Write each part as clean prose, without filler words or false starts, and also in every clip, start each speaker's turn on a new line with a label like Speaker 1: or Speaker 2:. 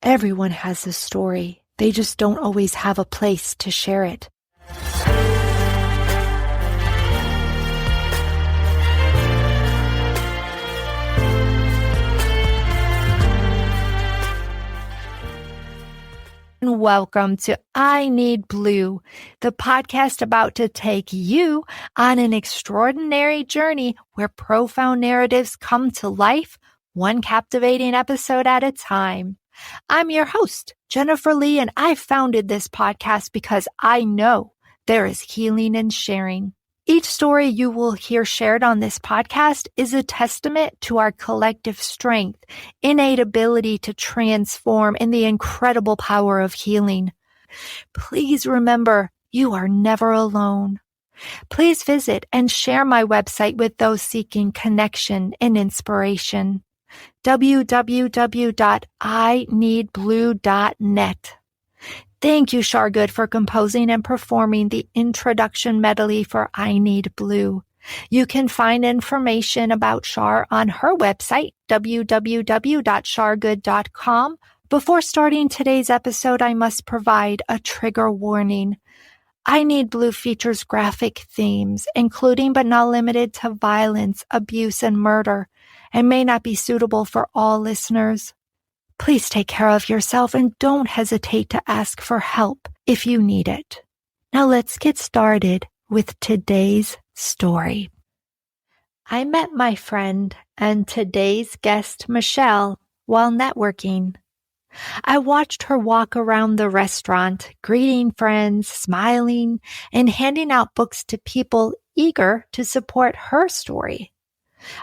Speaker 1: Everyone has a story. They just don't always have a place to share it. And welcome to I Need Blue, the podcast about to take you on an extraordinary journey where profound narratives come to life, one captivating episode at a time. I'm your host, Jennifer Lee, and I founded this podcast because I know there is healing in sharing. Each story you will hear shared on this podcast is a testament to our collective strength, innate ability to transform, and the incredible power of healing. Please remember, you are never alone. Please visit and share my website with those seeking connection and inspiration. www.ineedblue.net. Thank you, Shargood, for composing and performing the introduction medley for I Need Blue. You can find information about Shar on her website, www.shargood.com. Before starting today's episode, I must provide a trigger warning. I Need Blue features graphic themes, including but not limited to violence, abuse, and murder, and may not be suitable for all listeners. Please take care of yourself and don't hesitate to ask for help if you need it. Now let's get started with today's story. I met my friend and today's guest, Michelle, while networking. I watched her walk around the restaurant, greeting friends, smiling, and handing out books to people eager to support her story.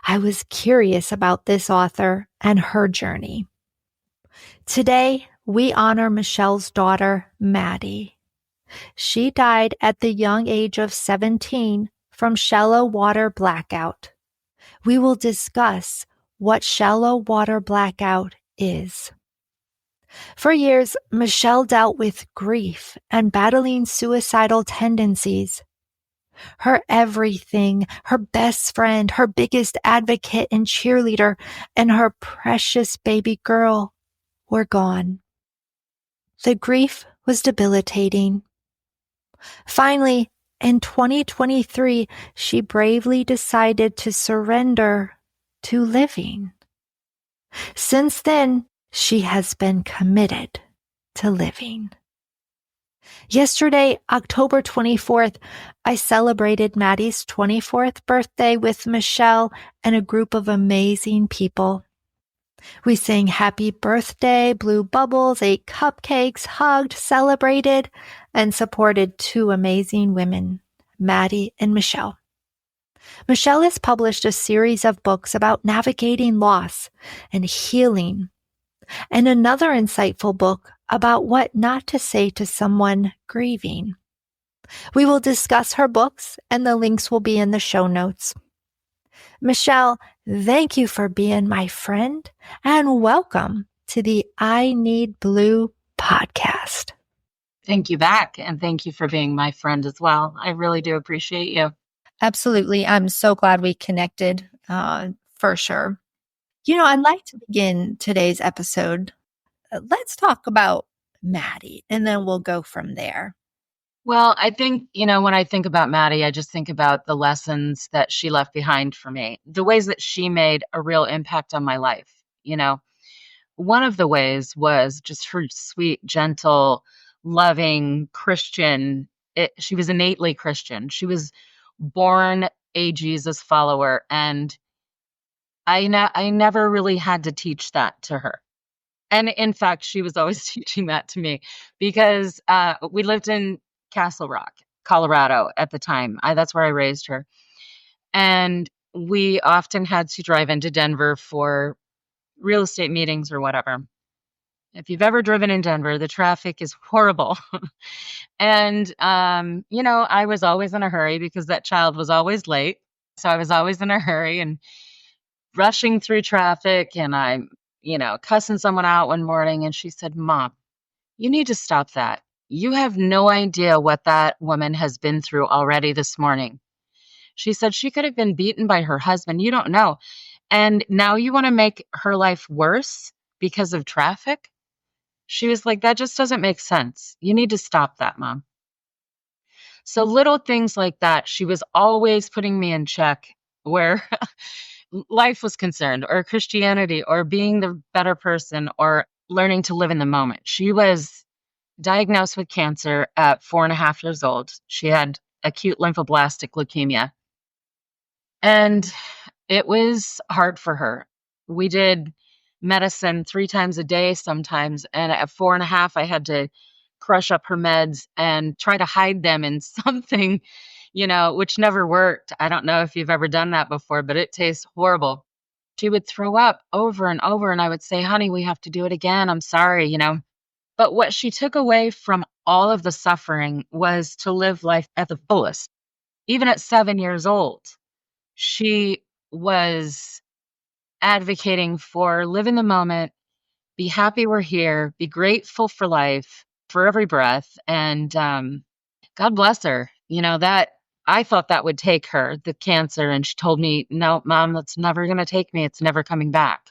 Speaker 1: I was curious about this author and her journey. Today, we honor Michelle's daughter, Maddi. She died at the young age of 17 from shallow water blackout. We will discuss what shallow water blackout is. For years, Michelle dealt with grief and battling suicidal tendencies. Her everything, her best friend, her biggest advocate and cheerleader, and her precious baby girl were gone. The grief was debilitating. Finally, in 2023, she bravely decided to surrender to living. Since then, she has been committed to living. Yesterday, October 24th, I celebrated Maddie's 24th birthday with Michelle and a group of amazing people. We sang happy birthday, blew bubbles, ate cupcakes, hugged, celebrated, and supported two amazing women, Maddi and Michelle. Michelle has published a series of books about navigating loss and healing, and another insightful book about what not to say to someone grieving. We will discuss her books, and the links will be in the show notes. Michelle, thank you for being my friend, and welcome to the I Need Blue podcast.
Speaker 2: Thank you back, and thank you for being my friend as well. I really do appreciate you.
Speaker 1: Absolutely. I'm so glad we connected, for sure. I'd like to begin today's episode. Let's talk about Maddi, and then we'll go from there.
Speaker 2: Well, I think, when I think about Maddi, I just think about the lessons that she left behind for me, the ways that she made a real impact on my life. One of the ways was just her sweet, gentle, loving Christian. She was innately Christian. She was born a Jesus follower, and I never really had to teach that to her. And in fact, she was always teaching that to me because we lived in Castle Rock, Colorado at the time. That's where I raised her. And we often had to drive into Denver for real estate meetings or whatever. If you've ever driven in Denver, the traffic is horrible. And, I was always in a hurry because that child was always late. So I was always in a hurry and rushing through traffic, and I'm, cussing someone out one morning. And she said, "Mom, you need to stop that. You have no idea what that woman has been through already this morning." She said she could have been beaten by her husband. You don't know. And now you want to make her life worse because of traffic? She was like, that just doesn't make sense. You need to stop that, Mom. So little things like that, she was always putting me in check where life was concerned, or Christianity, or being the better person, or learning to live in the moment. She was diagnosed with cancer at 4.5 years old. She had acute lymphoblastic leukemia. And it was hard for her. We did medicine 3 times a day sometimes. And at 4.5, I had to crush up her meds and try to hide them in something, which never worked. I don't know if you've ever done that before, but it tastes horrible. She would throw up over and over, and I would say, honey, we have to do it again. I'm sorry. But what she took away from all of the suffering was to live life at the fullest. Even at 7 years old, she was advocating for live in the moment, be happy we're here, be grateful for life, for every breath. And God bless her. That I thought that would take her, the cancer. And she told me, no, Mom, that's never going to take me. It's never coming back.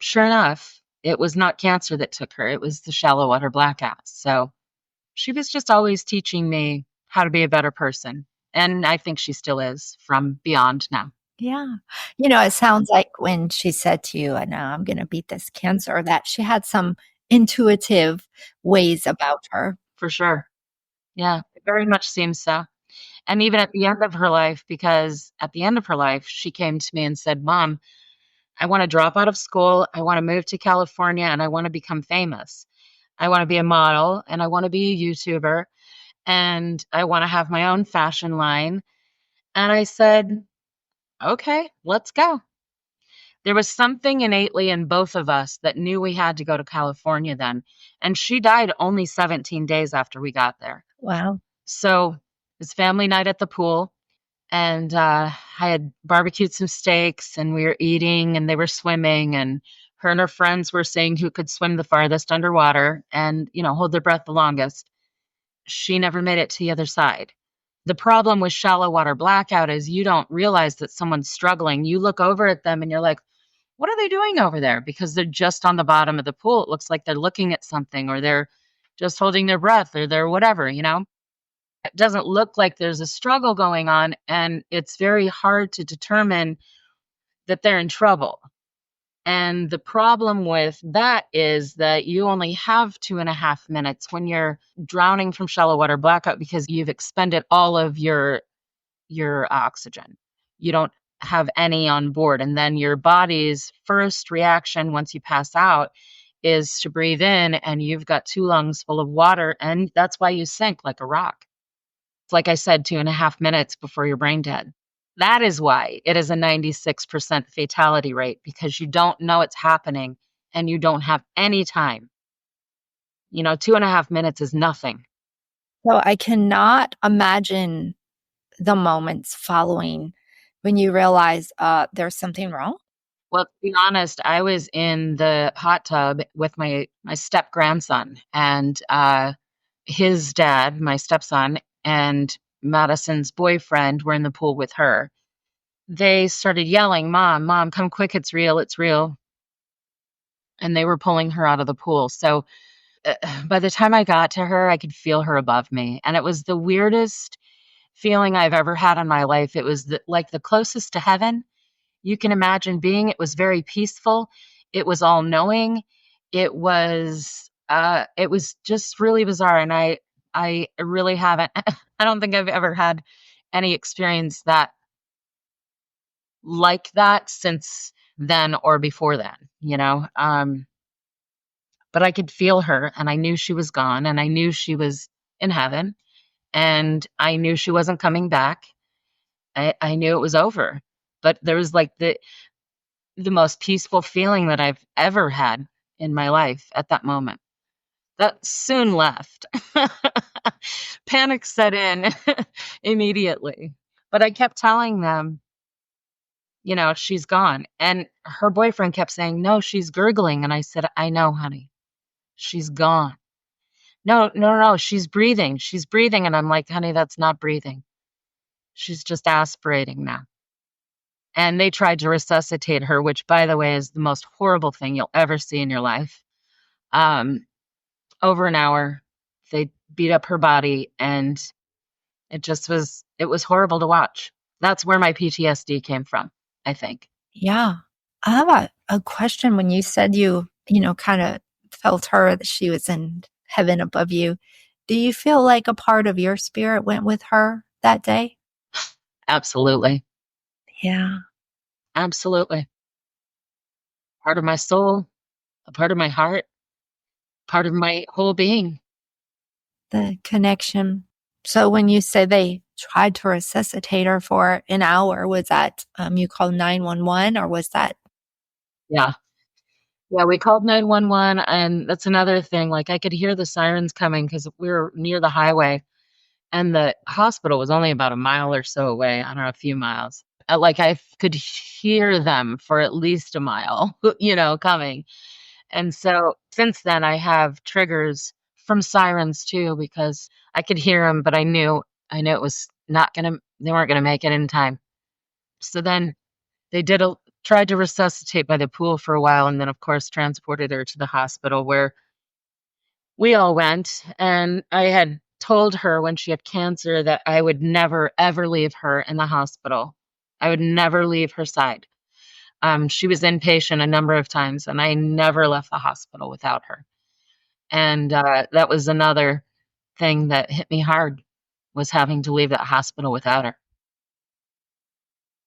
Speaker 2: Sure enough, it was not cancer that took her. It was the shallow water blackout. So she was just always teaching me how to be a better person. And I think she still is from beyond now.
Speaker 1: Yeah. It sounds like when she said to you, I know I'm going to beat this cancer, that she had some intuitive ways about her.
Speaker 2: For sure. Yeah, it very much seems so. And even at the end of her life, because at the end of her life, she came to me and said, Mom, I want to drop out of school. I want to move to California and I want to become famous. I want to be a model and I want to be a YouTuber and I want to have my own fashion line. And I said, okay, let's go. There was something innately in both of us that knew we had to go to California then. And she died only 17 days after we got there.
Speaker 1: Wow.
Speaker 2: So it was family night at the pool. And I had barbecued some steaks and we were eating and they were swimming. And her and her friends were seeing who could swim the farthest underwater and, hold their breath the longest. She never made it to the other side. The problem with shallow water blackout is you don't realize that someone's struggling. You look over at them and you're like, what are they doing over there? Because they're just on the bottom of the pool. It looks like they're looking at something or they're just holding their breath or they're whatever. It doesn't look like there's a struggle going on. And it's very hard to determine that they're in trouble. And the problem with that is that you only have 2.5 minutes when you're drowning from shallow water blackout because you've expended all of your oxygen. You don't have any on board. And then your body's first reaction once you pass out is to breathe in, and you've got 2 lungs full of water. And that's why you sink like a rock. It's like I said, 2.5 minutes before you're brain dead. That is why it is a 96% fatality rate, because you don't know it's happening and you don't have any time. 2.5 minutes is nothing.
Speaker 1: So I cannot imagine the moments following when you realize there's something wrong.
Speaker 2: Well, to be honest, I was in the hot tub with my step grandson and his dad, my stepson, and Maddisyn's boyfriend were in the pool with her. They started yelling, Mom, Mom, come quick, it's real, it's real. And they were pulling her out of the pool. So by the time I got to her, I could feel her above me. And it was the weirdest feeling I've ever had in my life. It was like the closest to heaven you can imagine being. It was very peaceful. It was all knowing. It was just really bizarre. And I really haven't, I don't think I've ever had any experience that like that since then or before then. But I could feel her and I knew she was gone and I knew she was in heaven and I knew she wasn't coming back. I knew it was over, but there was like the most peaceful feeling that I've ever had in my life at that moment. That soon left. Panic set in immediately. But I kept telling them, she's gone. And her boyfriend kept saying, no, she's gurgling. And I said, I know, honey, she's gone. No, no, no, she's breathing. She's breathing. And I'm like, honey, that's not breathing. She's just aspirating now. And they tried to resuscitate her, which, by the way, is the most horrible thing you'll ever see in your life. over an hour. They beat up her body, and it was horrible to watch. That's where my PTSD came from, I think.
Speaker 1: Yeah. I have a question. When you said kind of felt her, that she was in heaven above you, do you feel like a part of your spirit went with her that day?
Speaker 2: Absolutely.
Speaker 1: Yeah.
Speaker 2: Absolutely. Part of my soul, a part of my heart, part of my whole being.
Speaker 1: The connection. So when you say they tried to resuscitate her for an hour, was that you called 911, or was that?
Speaker 2: Yeah. Yeah, we called 911, and that's another thing, like, I could hear the sirens coming because we were near the highway, and the hospital was only about a mile or so away, I don't know, a few miles. Like, I could hear them for at least a mile, coming. And so, since then, I have triggers from sirens too because I could hear them, but I knew it was not gonna they weren't gonna make it in time. So then they tried to resuscitate by the pool for a while, and then, of course, transported her to the hospital where we all went. And I had told her when she had cancer that I would never, ever leave her in the hospital. I would never leave her side. She was inpatient a number of times, and I never left the hospital without her. And that was another thing that hit me hard, was having to leave that hospital without her.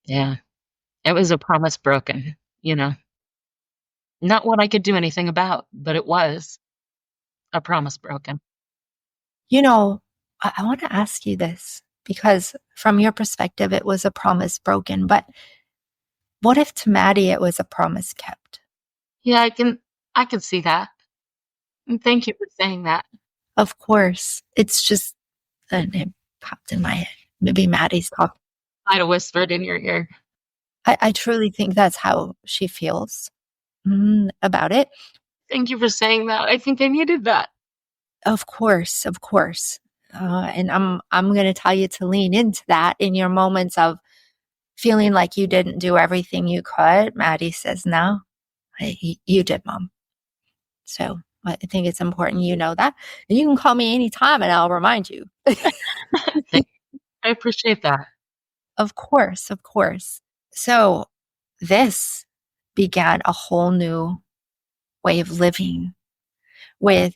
Speaker 2: Yeah, it was a promise broken, you know. Not one I could do anything about, but it was a promise broken.
Speaker 1: You know, I want to ask you this because from your perspective, it was a promise broken. But what if to Maddie it was a promise kept?
Speaker 2: Yeah, I can see that. And thank you for saying that.
Speaker 1: Of course, it's just and it popped in my head. Maybe Maddie's talking.
Speaker 2: I'd have whispered in your ear.
Speaker 1: I truly think that's how she feels about it.
Speaker 2: Thank you for saying that. I think I needed that.
Speaker 1: Of course, of course. And I'm going to tell you to lean into that in your moments of feeling like you didn't do everything you could. Maddie says, "No, you did, Mom." So I think it's important you know that. And you can call me anytime, and I'll remind you.
Speaker 2: Thank I appreciate that.
Speaker 1: Of course, of course. So this began a whole new way of living with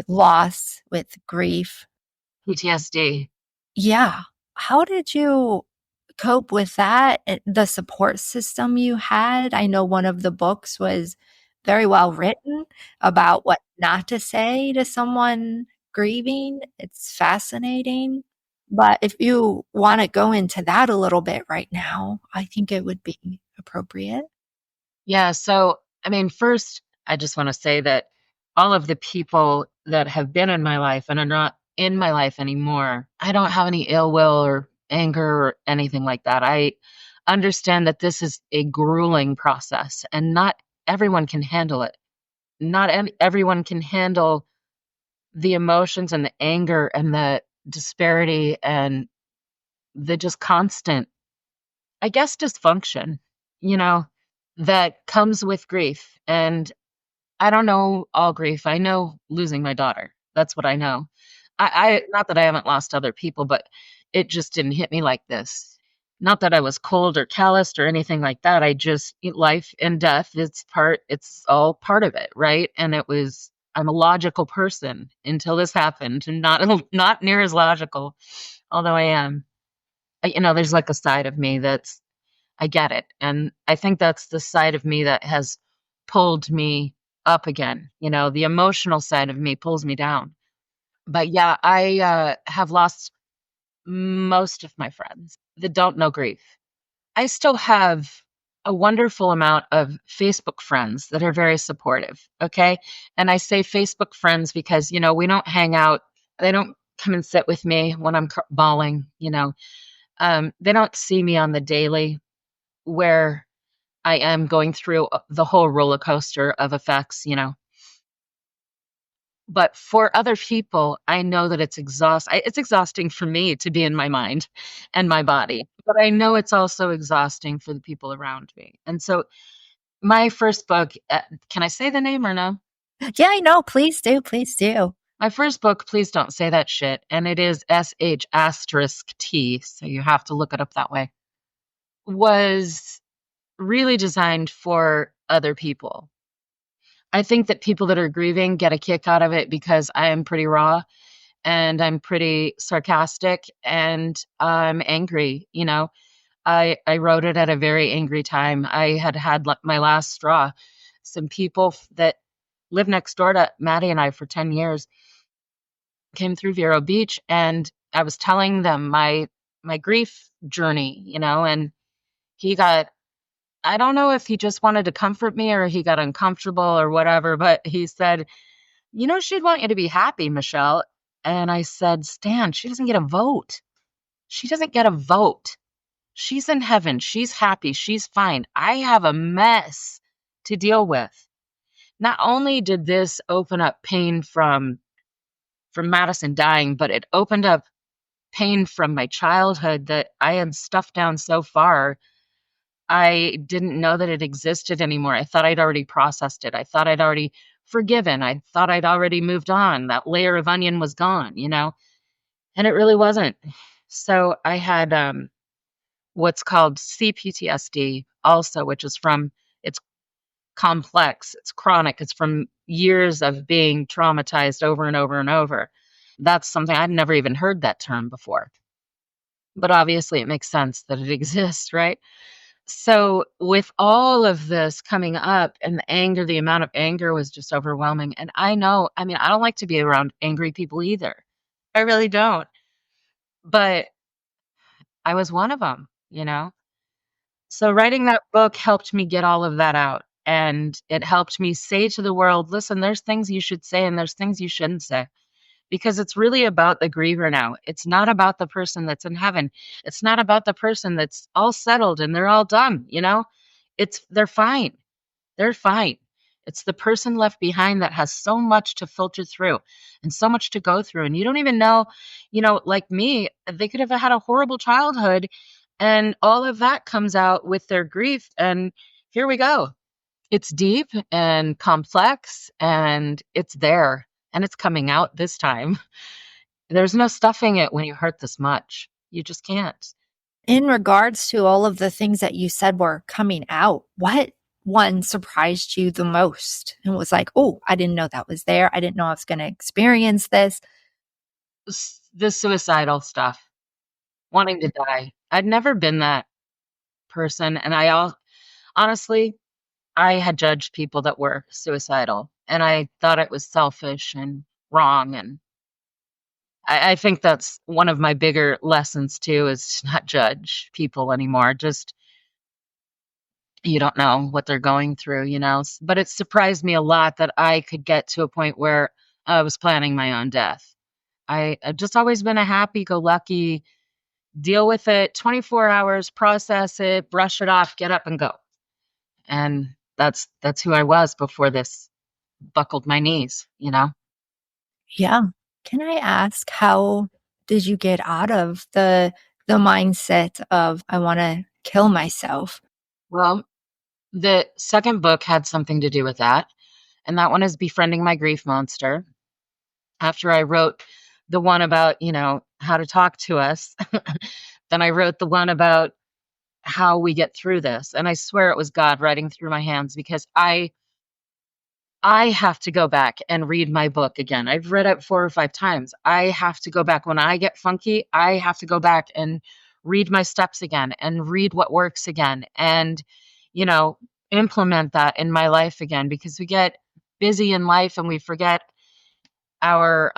Speaker 1: loss, with grief.
Speaker 2: PTSD.
Speaker 1: Yeah. How did you cope with that? The support system you had? I know one of the books was very well written about what not to say to someone grieving. It's fascinating. But if you want to go into that a little bit right now, I think it would be appropriate.
Speaker 2: Yeah, so, I mean, first, I just wanna say that all of the people that have been in my life and are not in my life anymore, I don't have any ill will or anger or anything like that. I understand that this is a grueling process, and not everyone can handle it. Not everyone can handle the emotions and the anger and the disparity and the just constant, I guess, dysfunction, you know, that comes with grief. And I don't know all grief. I know losing my daughter. That's what I know. I not that I haven't lost other people, but it just didn't hit me like this. Not that I was cold or calloused or anything like that. I just life and death, it's all part of it, right? And I'm a logical person until this happened, and not near as logical, although I am. There's like a side of me that's I get it. And I think that's the side of me that has pulled me up again. The emotional side of me pulls me down. But yeah, I have lost most of my friends that don't know grief. I still have a wonderful amount of Facebook friends that are very supportive. Okay. And I say Facebook friends because, we don't hang out. They don't come and sit with me when I'm bawling. They don't see me on the daily where I am going through the whole roller coaster of effects. But for other people, I know that it's exhausting for me to be in my mind and my body, but I know it's also exhausting for the people around me. And so my first book, can I say the name or no?
Speaker 1: Yeah, I know. Please do. Please do.
Speaker 2: My first book, Please Don't Say That Shit, and it is SH asterisk T, so you have to look it up that way, was really designed for other people. I think that people that are grieving get a kick out of it because I am pretty raw and I'm pretty sarcastic and I'm angry. I wrote it at a very angry time. I had had my last straw. Some people that live next door to Maddie and I for 10 years came through Vero Beach, and I was telling them my grief journey, and he got, I don't know if he just wanted to comfort me or he got uncomfortable or whatever, but he said, she'd want you to be happy, Michelle. And I said, Stan, she doesn't get a vote. She doesn't get a vote. She's in heaven. She's happy. She's fine. I have a mess to deal with. Not only did this open up pain from Maddisyn dying, but it opened up pain from my childhood that I had stuffed down so far. I didn't know that it existed anymore. I thought I'd already processed it. I thought I'd already forgiven. I thought I'd already moved on. That layer of onion was gone. And it really wasn't. So I had what's called CPTSD also, which is it's complex, it's chronic, it's from years of being traumatized over and over and over. That's something I'd never even heard that term before. But obviously, it makes sense that it exists, right? So, with all of this coming up and the amount of anger was just overwhelming. And I mean, I don't like to be around angry people either. I really don't. But I was one of them. So, writing that book helped me get all of that out. And it helped me say to the world, listen, there's things you should say and there's things you shouldn't say. Because it's really about the griever now. It's not about the person that's in heaven. It's not about the person that's all settled and they're all done. They're fine. They're fine. It's the person left behind that has so much to filter through and so much to go through. And you don't even know, like me, they could have had a horrible childhood and all of that comes out with their grief. And here we go. It's deep and complex and it's there and it's coming out this time. There's no stuffing it when you hurt this much. You just can't.
Speaker 1: In regards to all of the things that you said were coming out, what one surprised you the most and was like, oh, I didn't know that was there. I didn't know I was going to experience this.
Speaker 2: The suicidal stuff, wanting to die. I'd never been that person. And honestly, I had judged people that were suicidal and I thought it was selfish and wrong. And I think that's one of my bigger lessons too, is to not judge people anymore. Just, you don't know what they're going through. But it surprised me a lot that I could get to a point where I was planning my own death. I've just always been a happy-go-lucky, deal with it, 24 hours, process it, brush it off, get up and go. And that's who I was before this buckled my knees.
Speaker 1: Yeah. Can I ask, how did you get out of the mindset of I want to kill myself?
Speaker 2: Well, the second book had something to do with that. And that one is Befriending My Grief Monster. After I wrote the one about, how to talk to us, then I wrote the one about how we get through this. And I swear it was God writing through my hands because I have to go back and read my book again. I've read it 4 or 5 times. I have to go back. When I get funky, I have to go back and read my steps again and read what works again and, you know, implement that in my life again because we get busy in life and we forget our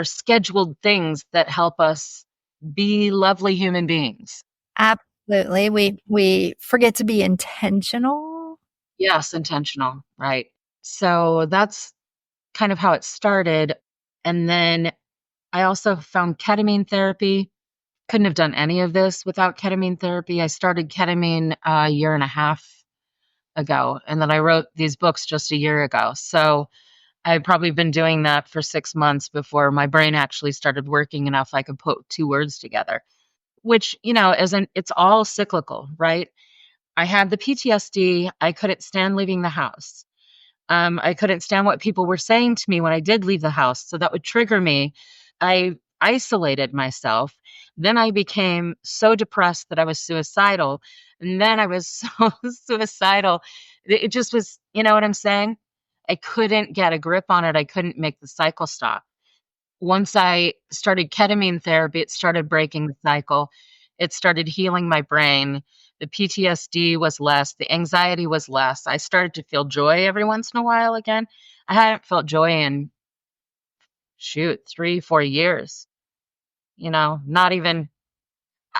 Speaker 2: scheduled things that help us be lovely human beings.
Speaker 1: Absolutely. We forget to be intentional.
Speaker 2: Yes, intentional, right. So that's kind of how it started. And then I also found ketamine therapy. Couldn't have done any of this without ketamine therapy. I started ketamine a year and a half ago, and then I wrote these books just a year ago. So I've probably been doing that for 6 months before my brain actually started working enough I could put 2 words together, which, it's all cyclical, right? I had the PTSD. I couldn't stand leaving the house. I couldn't stand what people were saying to me when I did leave the house. So that would trigger me. I isolated myself. Then I became so depressed that I was suicidal. And then I was so suicidal. It just was, you know what I'm saying? I couldn't get a grip on it. I couldn't make the cycle stop. Once I started ketamine therapy, it started breaking the cycle. It started healing my brain. The PTSD was less, the anxiety was less. I started to feel joy every once in a while again. I hadn't felt joy in, shoot, 3, 4 years, not even,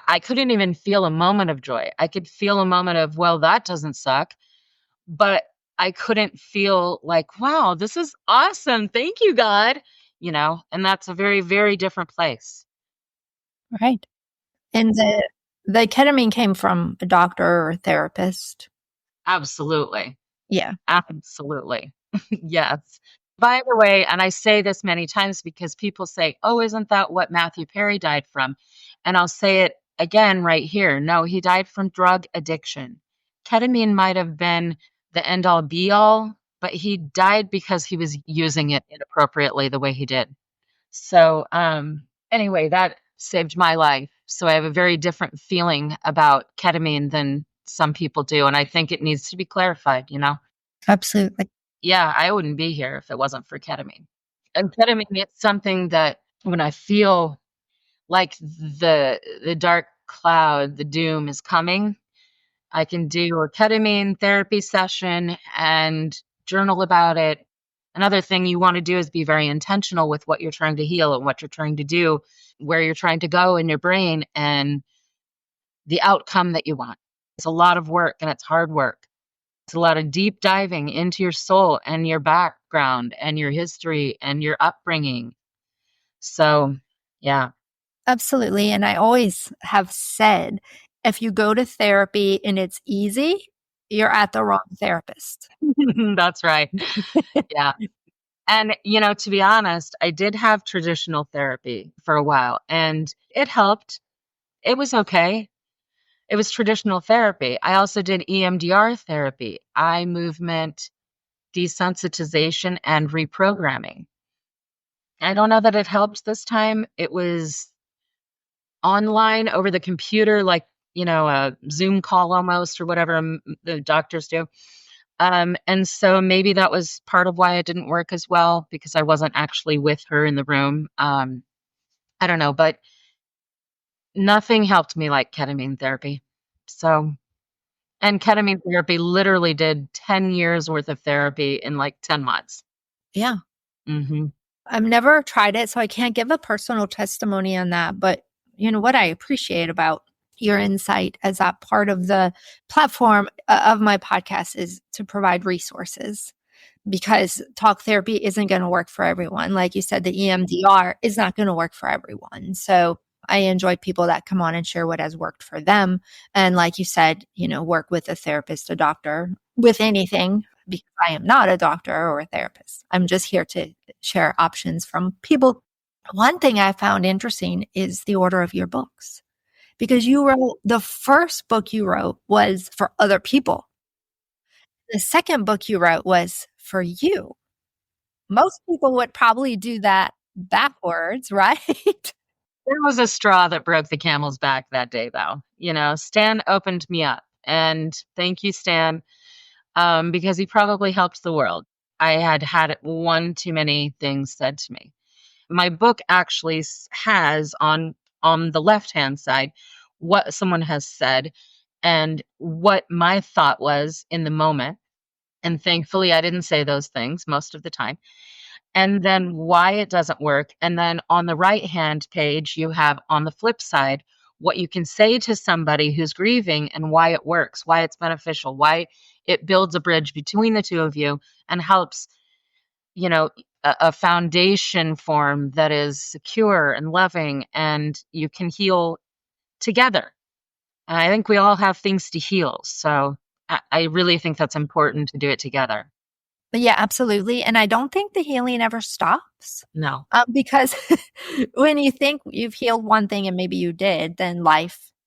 Speaker 2: I couldn't even feel a moment of joy. I could feel a moment of, well, that doesn't suck, but I couldn't feel like, wow, this is awesome. Thank you, God, and that's a very, very different place.
Speaker 1: Right. And the ketamine came from a doctor or a therapist.
Speaker 2: Absolutely.
Speaker 1: Yeah.
Speaker 2: Absolutely. Yes. By the way, and I say this many times because people say, "Oh, isn't that what Matthew Perry died from?" And I'll say it again right here. No, he died from drug addiction. Ketamine might have been the end all be all, but he died because he was using it inappropriately the way he did. So, anyway, that saved my life. So I have a very different feeling about ketamine than some people do. And I think it needs to be clarified.
Speaker 1: Absolutely.
Speaker 2: Yeah, I wouldn't be here if it wasn't for ketamine. And ketamine, it's something that when I feel like the dark cloud, the doom is coming, I can do a ketamine therapy session and journal about it. Another thing you want to do is be very intentional with what you're trying to heal and what you're trying to do, where you're trying to go in your brain and the outcome that you want. It's a lot of work and it's hard work. It's a lot of deep diving into your soul and your background and your history and your upbringing. So, yeah.
Speaker 1: Absolutely. And I always have said, if you go to therapy and it's easy, you're at the wrong therapist.
Speaker 2: That's right. Yeah. And, to be honest, I did have traditional therapy for a while and it helped. It was okay. It was traditional therapy. I also did EMDR therapy, eye movement desensitization and reprogramming. I don't know that it helped this time. It was online over the computer, like, a Zoom call almost or whatever the doctors do. And so maybe that was part of why it didn't work as well because I wasn't actually with her in the room. I don't know, but nothing helped me like ketamine therapy. So, and ketamine therapy literally did 10 years worth of therapy in like 10 months.
Speaker 1: Yeah.
Speaker 2: Hmm.
Speaker 1: I've never tried it, so I can't give a personal testimony on that. But you know what I appreciate about your insight as that part of the platform of my podcast is to provide resources because talk therapy isn't going to work for everyone. Like you said, the EMDR is not going to work for everyone. So I enjoy people that come on and share what has worked for them. And like you said, work with a therapist, a doctor, with anything, because I am not a doctor or a therapist. I'm just here to share options from people. One thing I found interesting is the order of your books, because the first book you wrote was for other people. The second book you wrote was for you. Most people would probably do that backwards, right?
Speaker 2: There was a straw that broke the camel's back that day, though. Stan opened me up. And thank you, Stan, because he probably helped the world. I had one too many things said to me. My book actually has on the left-hand side what someone has said and what my thought was in the moment. And thankfully, I didn't say those things most of the time. And then why it doesn't work. And then on the right-hand page, you have on the flip side what you can say to somebody who's grieving and why it works, why it's beneficial, why it builds a bridge between the two of you and helps, you know, a foundation form that is secure and loving and you can heal together. And I think we all have things to heal. So I really think that's important to do it together.
Speaker 1: But yeah, absolutely. And I don't think the healing ever stops.
Speaker 2: No.
Speaker 1: Because when you think you've healed one thing and maybe you did, then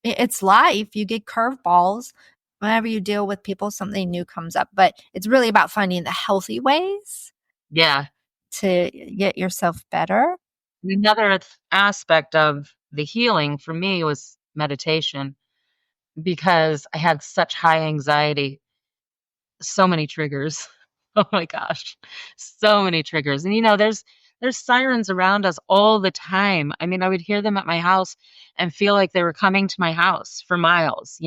Speaker 1: it's life. You get curveballs. whenever you deal with people, something new comes up. But it's really about finding the healthy ways
Speaker 2: Yeah.
Speaker 1: to get yourself better.
Speaker 2: Another aspect of the healing for me was meditation because I had such high anxiety, so many triggers. Oh my gosh, so many triggers. And there's sirens around us all the time. I mean, I would hear them at my house and feel like they were coming to my house for miles,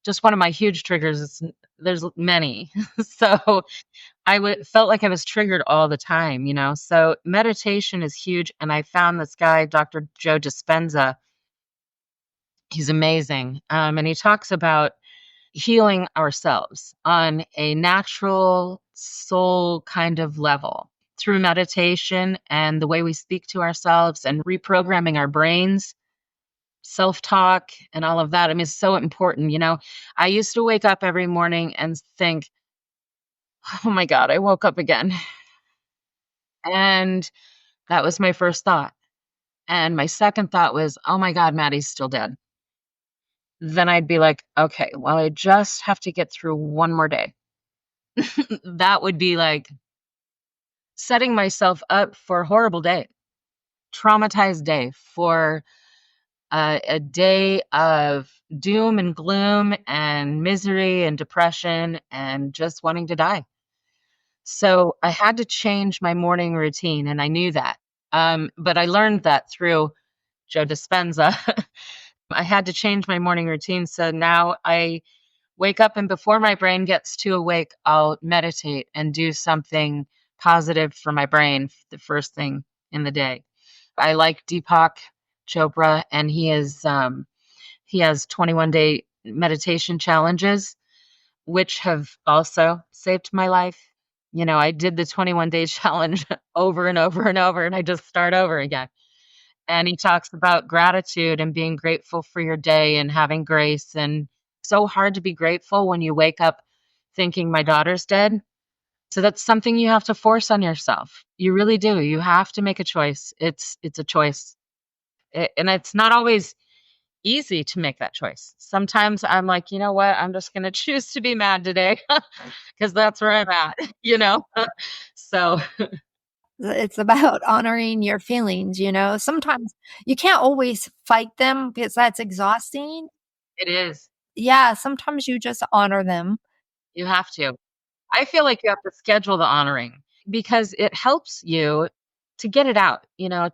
Speaker 2: Just one of my huge triggers is there's many. So I would felt like I was triggered all the time. So meditation is huge. And I found this guy, Dr. Joe Dispenza. He's amazing. And he talks about healing ourselves on a natural soul kind of level through meditation and the way we speak to ourselves and reprogramming our brains, self-talk and all of that. I mean, it's so important. I used to wake up every morning and think, oh my God, I woke up again. And that was my first thought. And my second thought was, oh my God, Maddie's still dead. Then I'd be like, okay, well, I just have to get through one more day. That would be like setting myself up for a horrible day, traumatized day, for a day of doom and gloom and misery and depression and just wanting to die. So I had to change my morning routine, and I knew that. But I learned that through Joe Dispenza. I had to change my morning routine. So now I wake up, and before my brain gets too awake, I'll meditate and do something positive for my brain the first thing in the day. I like Deepak Chopra, and he has 21-day meditation challenges, which have also saved my life. I did the 21-day challenge over and over and over, and I just start over again. And he talks about gratitude and being grateful for your day and having grace. And so hard to be grateful when you wake up thinking my daughter's dead. So that's something you have to force on yourself. You really do. You have to make a choice. It's a choice. And it's not always easy to make that choice. Sometimes I'm like, you know what? I'm just going to choose to be mad today because that's where I'm at, you know? So
Speaker 1: It's about honoring your feelings, Sometimes you can't always fight them because that's exhausting.
Speaker 2: it is.
Speaker 1: Yeah, sometimes you just honor them.
Speaker 2: You have to. I feel like you have to schedule the honoring because it helps you to get it out,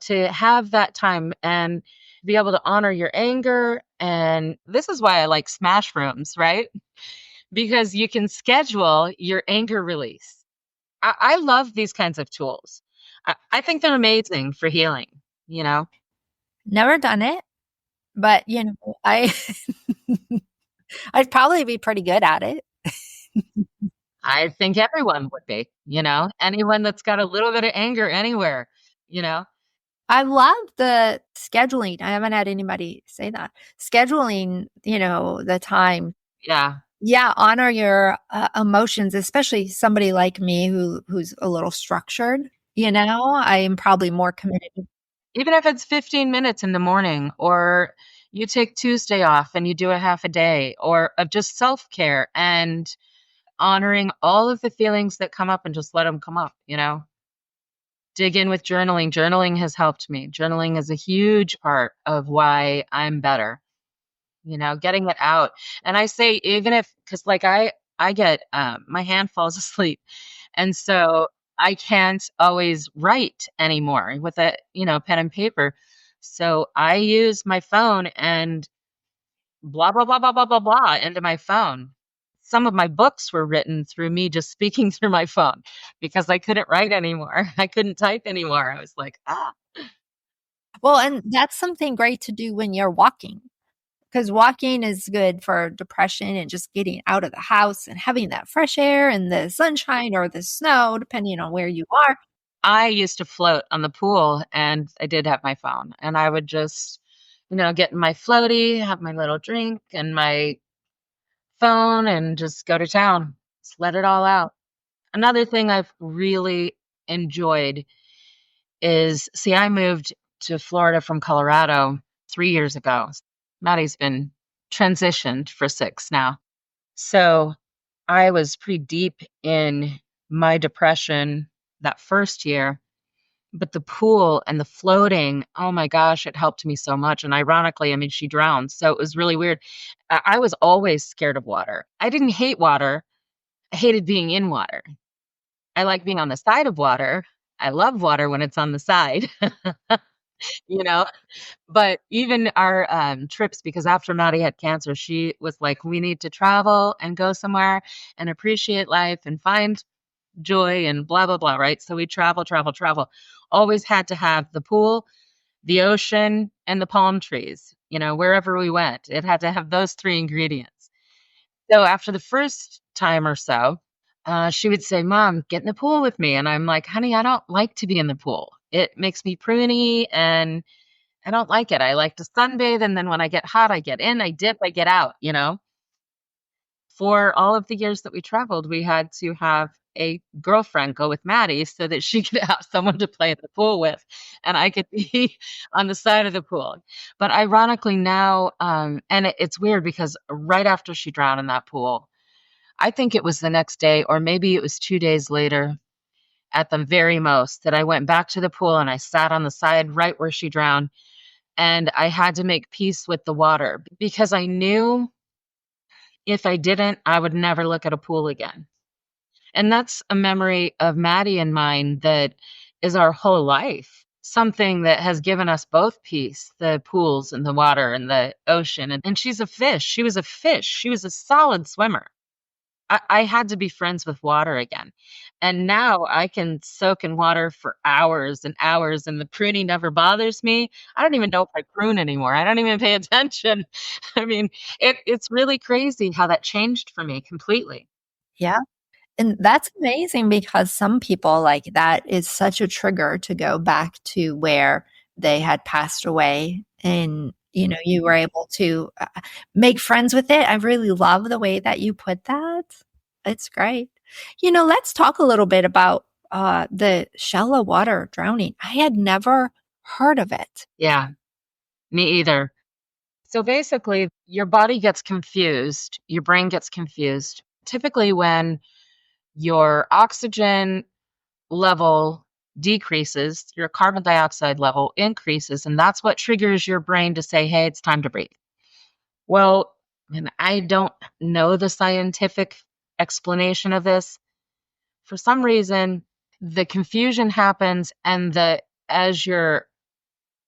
Speaker 2: to have that time and be able to honor your anger. And this is why I like smash rooms, right? Because you can schedule your anger release. I love these kinds of tools. I think they're amazing for healing, you know?
Speaker 1: Never done it, but I I'd probably be pretty good at it.
Speaker 2: I think everyone would be, anyone that's got a little bit of anger anywhere, you know?
Speaker 1: I love the scheduling. I haven't had anybody say that. Scheduling, the time.
Speaker 2: Yeah.
Speaker 1: Yeah, honor your emotions, especially somebody like me who's a little structured. I am probably more committed.
Speaker 2: Even if it's 15 minutes in the morning, or you take Tuesday off and you do a half a day, or of just self-care and honoring all of the feelings that come up and just let them come up, dig in with journaling. Journaling has helped me. Journaling is a huge part of why I'm better, getting it out. And I say, even if, because like I get, my hand falls asleep. And so I can't always write anymore with a, pen and paper. So I use my phone and blah, blah, blah, blah, blah, blah, blah into my phone. Some of my books were written through me just speaking through my phone because I couldn't write anymore. I couldn't type anymore. I was like, ah.
Speaker 1: Well, and that's something great to do when you're walking, because walking is good for depression and just getting out of the house and having that fresh air and the sunshine or the snow, depending on where you are.
Speaker 2: I used to float on the pool and I did have my phone and I would just, get in my floaty, have my little drink and my phone and just go to town. Just let it all out. Another thing I've really enjoyed is, see, I moved to Florida from Colorado 3 years ago. Maddie's been transitioned for 6 now. So I was pretty deep in my depression that first year, but the pool and the floating, oh my gosh, it helped me so much. And ironically, I mean, she drowned. So it was really weird. I was always scared of water. I didn't hate water. I hated being in water. I like being on the side of water. I love water when it's on the side, you know? But even our trips, because after Maddie had cancer, she was like, we need to travel and go somewhere and appreciate life and find joy and blah, blah, blah, right? So we travel, travel, travel. Always had to have the pool, the ocean, and the palm trees, wherever we went. It had to have those three ingredients. So after the first time or so, she would say, Mom, get in the pool with me. And I'm like, honey, I don't like to be in the pool. It makes me pruny and I don't like it. I like to sunbathe. And then when I get hot, I get in, I dip, I get out. For all of the years that we traveled, we had to have a girlfriend go with Maddie so that she could have someone to play in the pool with, and I could be on the side of the pool. But ironically now, and it's weird because right after she drowned in that pool, I think it was the next day, or maybe it was 2 days later at the very most, that I went back to the pool and I sat on the side right where she drowned. And I had to make peace with the water because I knew if I didn't, I would never look at a pool again. And that's a memory of Maddie and mine that is our whole life. Something that has given us both peace, the pools and the water and the ocean. And she's a fish. She was a fish. She was a solid swimmer. I had to be friends with water again. And now I can soak in water for hours and hours, and the pruning never bothers me. I don't even know if I prune anymore. I don't even pay attention. I mean, it's really crazy how that changed for me completely.
Speaker 1: Yeah. And that's amazing because some people like that is such a trigger to go back to where they had passed away and you were able to make friends with it. I really love the way that you put that. It's great. Let's talk a little bit about the shallow water drowning. I had never heard of it.
Speaker 2: Yeah, me either. So basically, your body gets confused, your brain gets confused. Typically, when your oxygen level decreases, your carbon dioxide level increases, and that's what triggers your brain to say, hey, it's time to breathe. Well, and I don't know the scientific explanation of this. For some reason, the confusion happens, and as your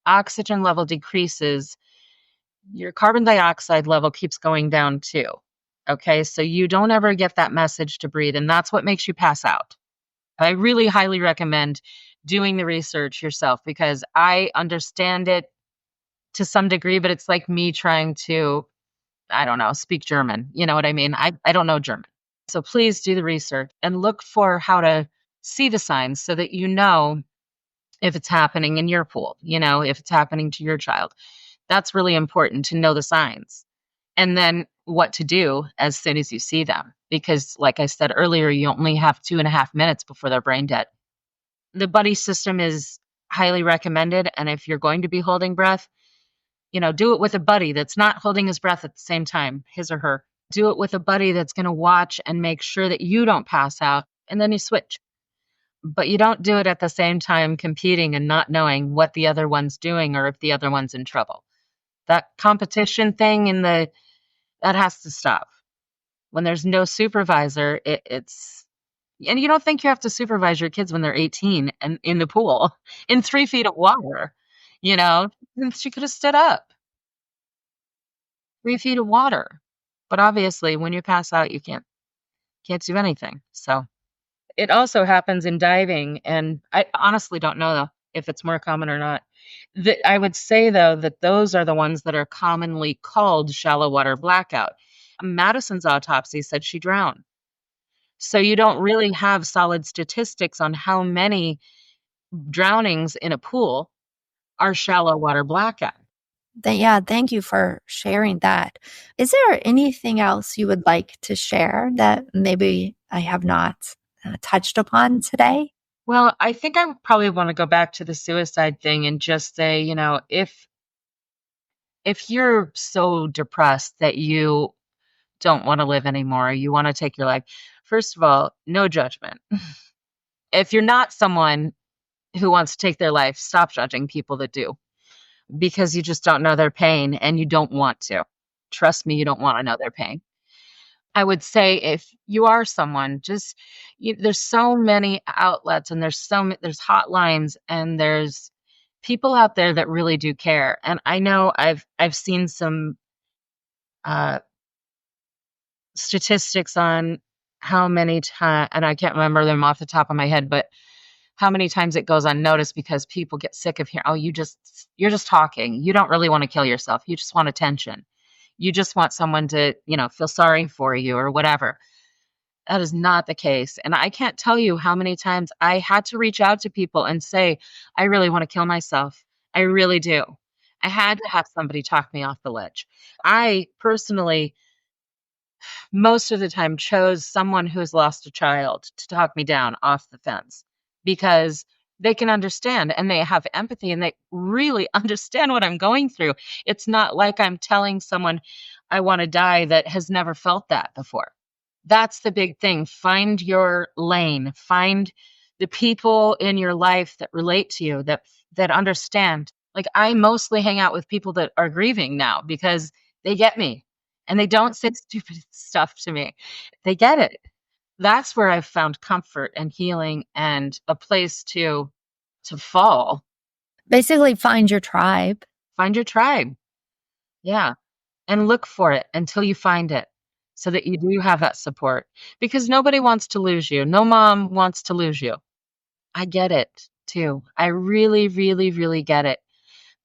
Speaker 2: oxygen level decreases, your carbon dioxide level keeps going down too. Okay, so you don't ever get that message to breathe, and that's what makes you pass out. I really highly recommend doing the research yourself because I understand it to some degree, but it's like me trying to, I don't know, speak German. You know what I mean? I don't know German. So please do the research and look for how to see the signs so that you know if it's happening in your pool, if it's happening to your child. That's really important to know the signs and then what to do as soon as you see them. Because, like I said earlier, you only have 2.5 minutes before they're brain dead. The buddy system is highly recommended. And if you're going to be holding breath, do it with a buddy that's not holding his breath at the same time, his or her. Do it with a buddy that's going to watch and make sure that you don't pass out. And then you switch. But you don't do it at the same time competing and not knowing what the other one's doing or if the other one's in trouble. That competition thing that has to stop. When there's no supervisor, it's and you don't think you have to supervise your kids when they're 18 and in the pool in 3 feet of water, you know? And she could have stood up. 3 feet of water. But obviously, when you pass out, you can't do anything. So it also happens in diving, and I honestly don't know though, if it's more common or not. I would say though that those are the ones that are commonly called shallow water blackout. Maddison's autopsy said she drowned. So you don't really have solid statistics on how many drownings in a pool are shallow water blackout.
Speaker 1: Yeah, thank you for sharing that. Is there anything else you would like to share that maybe I have not touched upon today?
Speaker 2: Well, I think I would probably want to go back to the suicide thing and just say, if you're so depressed that you don't want to live anymore, you want to take your life, first of all, no judgment. If you're not someone who wants to take their life, stop judging people that do, because you just don't know their pain and you don't want to. Trust me, you don't want to know their pain. I would say if you are someone, just there's so many outlets, and there's hotlines, and there's people out there that really do care. And I know I've seen some uh, statistics on how many times, and I can't remember them off the top of my head, but how many times it goes unnoticed because people get sick of hearing, oh, you're just talking. You don't really want to kill yourself. You just want attention. You just want someone to, feel sorry for you or whatever. That is not the case. And I can't tell you how many times I had to reach out to people and say, I really want to kill myself. I really do. I had to have somebody talk me off the ledge. I personally, most of the time, chose someone who's lost a child to talk me down off the fence, because they can understand and they have empathy and they really understand what I'm going through. It's not like I'm telling someone I want to die that has never felt that before. That's the big thing. Find your lane. Find the people in your life that relate to you, that understand. Like, I mostly hang out with people that are grieving now because they get me and they don't say stupid stuff to me. They get it. That's where I've found comfort and healing and a place to fall.
Speaker 1: Basically, find your tribe.
Speaker 2: Find your tribe. Yeah. And look for it until you find it, so that you do have that support, because nobody wants to lose you. No mom wants to lose you. I get it too. I really, really, really get it.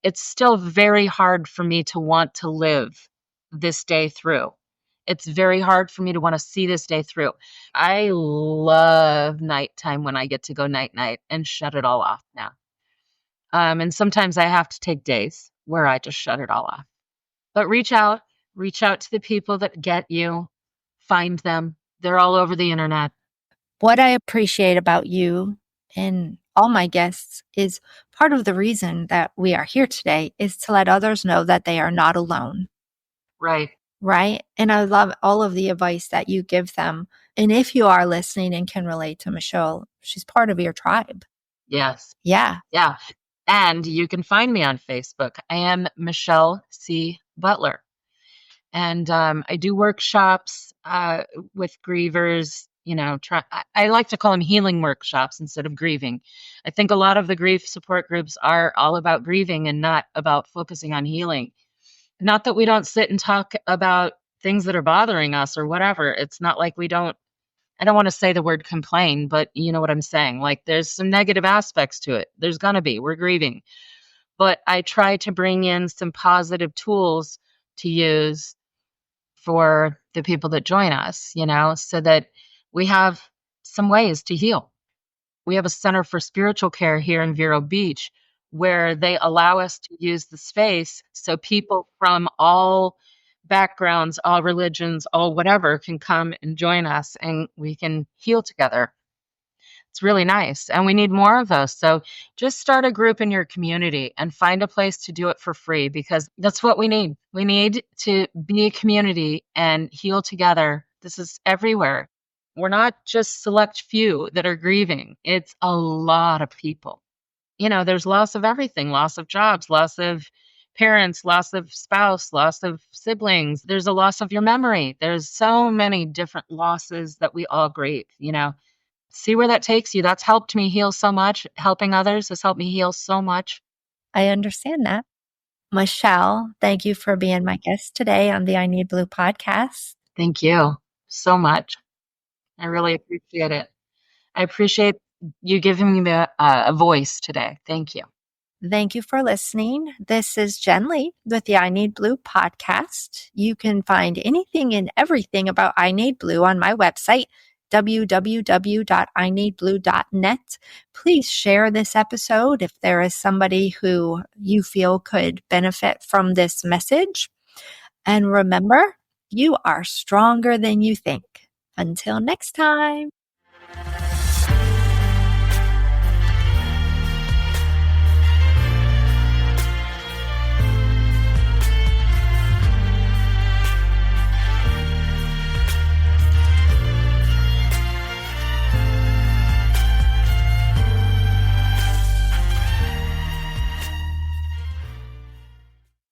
Speaker 2: It's still very hard for me to want to live this day through. It's very hard for me to want to see this day through. I love nighttime when I get to go night and shut it all off now. And sometimes I have to take days where I just shut it all off. But reach out to the people that get you. Find them. They're all over the internet.
Speaker 1: What I appreciate about you and all my guests is part of the reason that we are here today is to let others know that they are not alone.
Speaker 2: Right.
Speaker 1: Right. And I love all of the advice that you give them. And if you are listening and can relate to Michelle, she's part of your tribe.
Speaker 2: Yes.
Speaker 1: Yeah.
Speaker 2: Yeah. And you can find me on Facebook. I am Michelle C. Butler. And I do workshops with grievers. I like to call them healing workshops instead of grieving. I think a lot of the grief support groups are all about grieving and not about focusing on healing. Not that we don't sit and talk about things that are bothering us or whatever. It's not like I don't want to say the word complain, but you know what I'm saying. Like, there's some negative aspects to it. There's going to be. We're grieving. But I try to bring in some positive tools to use for the people that join us, so that we have some ways to heal. We have a Center for Spiritual Care here in Vero Beach where they allow us to use the space so people from all backgrounds, all religions, all whatever can come and join us and we can heal together. It's really nice. And we need more of those. So just start a group in your community and find a place to do it for free, because that's what we need. We need to be a community and heal together. This is everywhere. We're not just select few that are grieving. It's a lot of people. There's loss of everything, loss of jobs, loss of parents, loss of spouse, loss of siblings. There's a loss of your memory. There's so many different losses that we all grieve, See where that takes you. That's helped me heal so much. Helping others has helped me heal so much.
Speaker 1: I understand that. Michelle, thank you for being my guest today on the I Need Blue podcast.
Speaker 2: Thank you so much. I really appreciate it. I appreciate you giving me a voice today. Thank you.
Speaker 1: Thank you for listening. This is Jen Lee with the I Need Blue podcast. You can find anything and everything about I Need Blue on my website, www.ineedblue.net. Please share this episode if there is somebody who you feel could benefit from this message. And remember, you are stronger than you think. Until next time.